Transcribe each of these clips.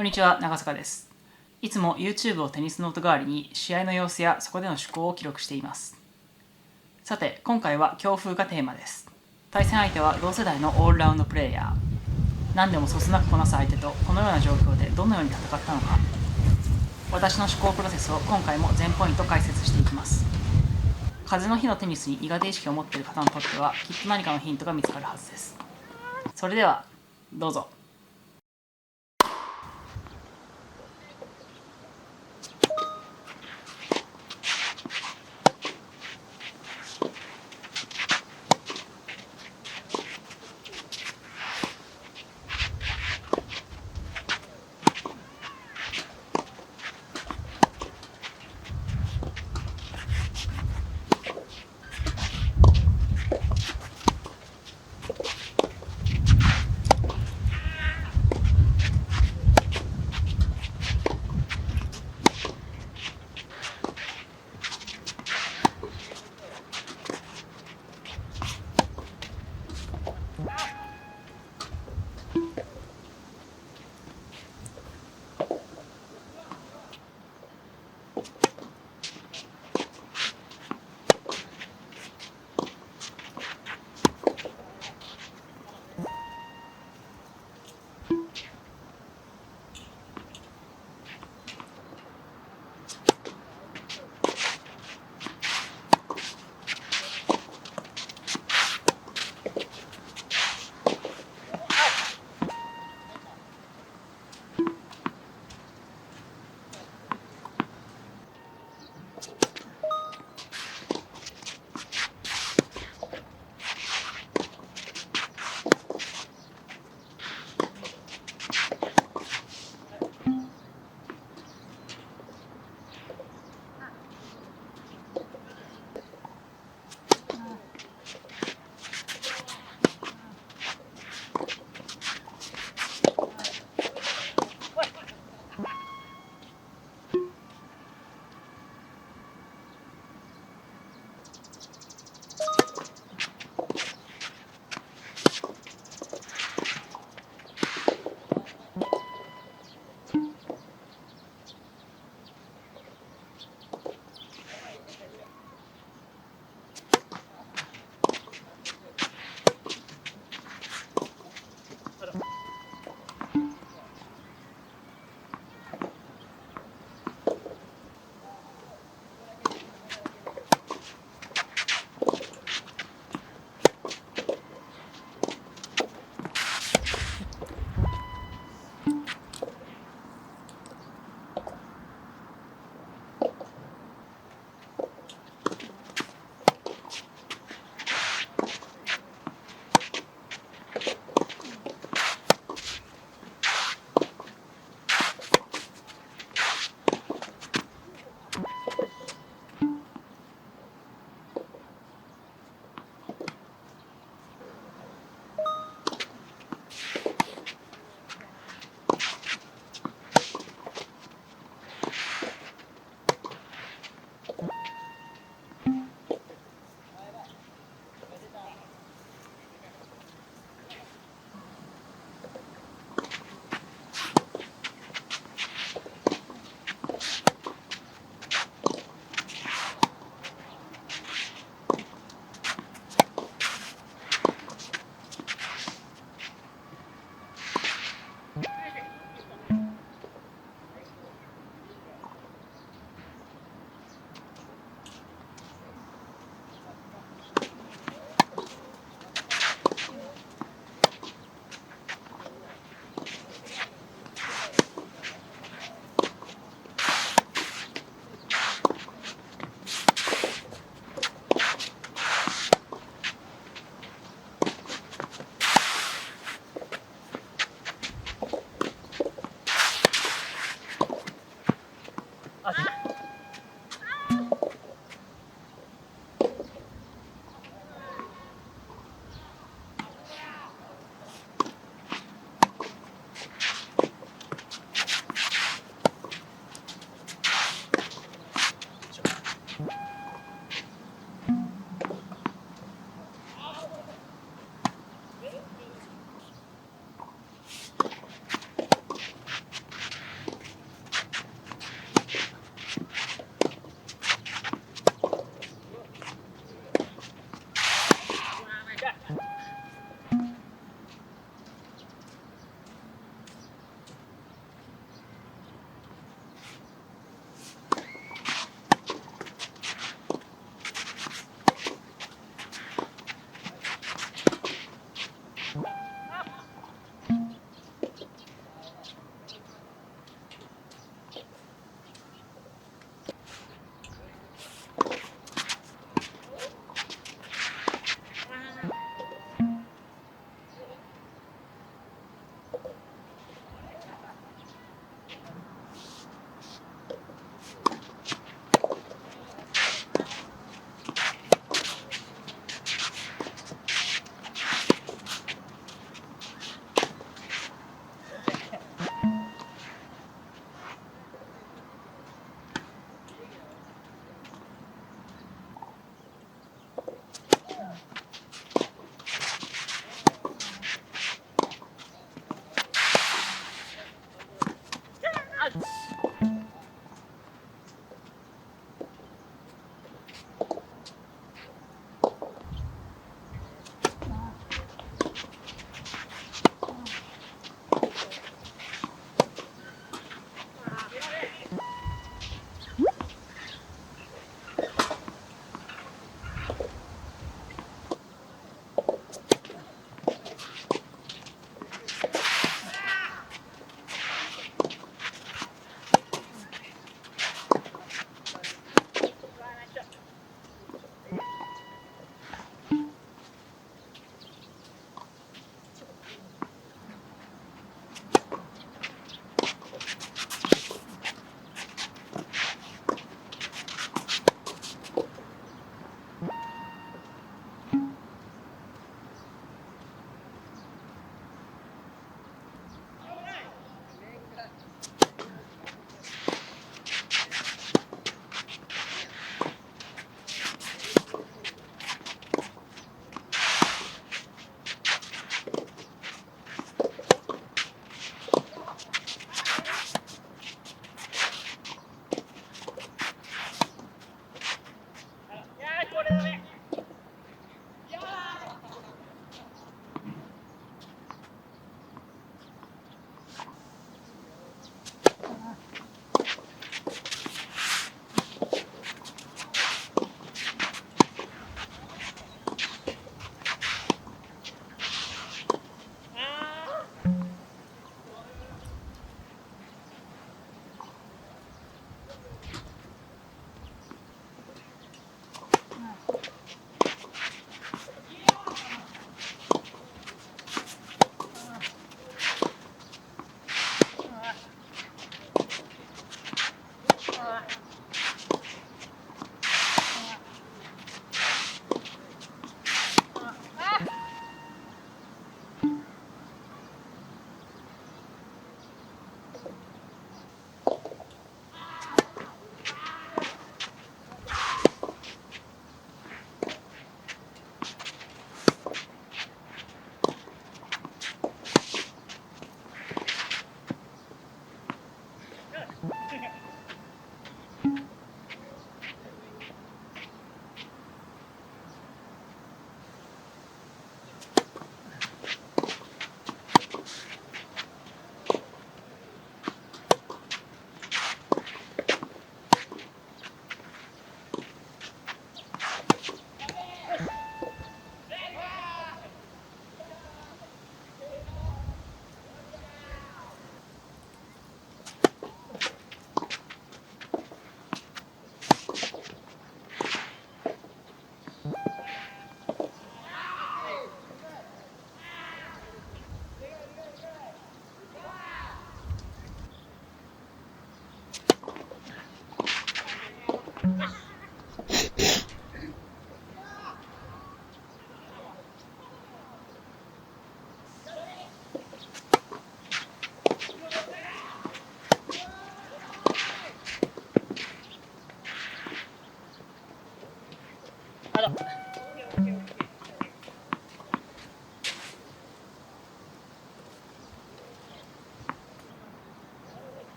こんにちは、長坂です。いつも YouTube をテニスノート代わりに試合の様子やそこでの趣向を記録しています。さて、今回は強風がテーマです。対戦相手は同世代のオールラウンドプレーヤー。何でもそつなくこなす相手とこのような状況でどのように戦ったのか。私の思考プロセスを今回も全ポイント解説していきます。風の日のテニスに苦手意識を持っている方にとってはきっと何かのヒントが見つかるはずです。それではどうぞ。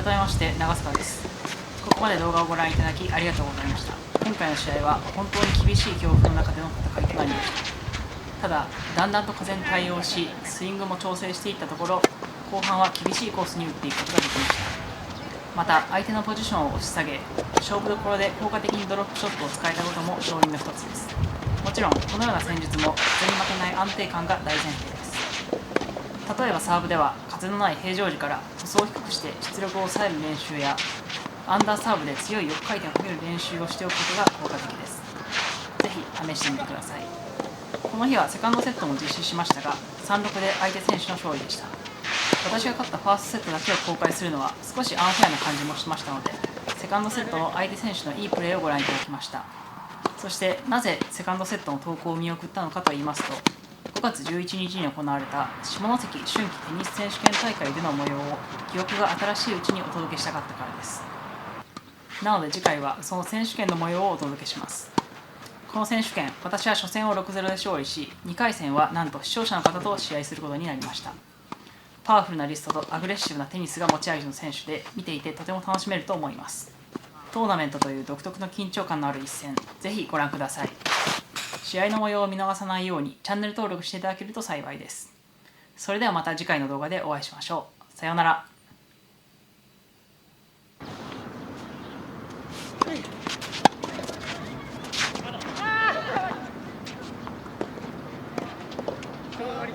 改めまして長坂です。ここまで動画をご覧いただきありがとうございました。今回の試合は本当に厳しい恐怖の中での戦いとなりました。ただだんだんと風に対応しスイングも調整していったところ、後半は厳しいコースに打っていくことができました。また相手のポジションを押し下げ、勝負どころで効果的にドロップショットを使えたことも勝因の一つです。もちろんこのような戦術も風に負けない安定感が大前提です。例えばサーブでは風のない平常時からトスを低くして出力を抑える練習や、アンダーサーブで強い横回転をかける練習をしておくことが効果的です。ぜひ試してみてください。この日はセカンドセットも実施しましたが、3-6で相手選手の勝利でした。私が勝ったファーストセットだけを公開するのは少しアンフェアな感じもしましたので、セカンドセットの相手選手のいいプレーをご覧いただきました。そしてなぜセカンドセットの投稿を見送ったのかと言いますと、5月11日に行われた下関春季テニス選手権大会での模様を記憶が新しいうちにお届けしたかったからです。なので次回はその選手権の模様をお届けします。この選手権、私は初戦を 6-0 で勝利し、2回戦はなんと視聴者の方と試合することになりました。パワフルなリストとアグレッシブなテニスが持ち味の選手で、見ていてとても楽しめると思います。トーナメントという独特の緊張感のある一戦、ぜひご覧ください。試合の模様を見逃さないようにチャンネル登録していただけると幸いです。それではまた次回の動画でお会いしましょう。さようなら。終わり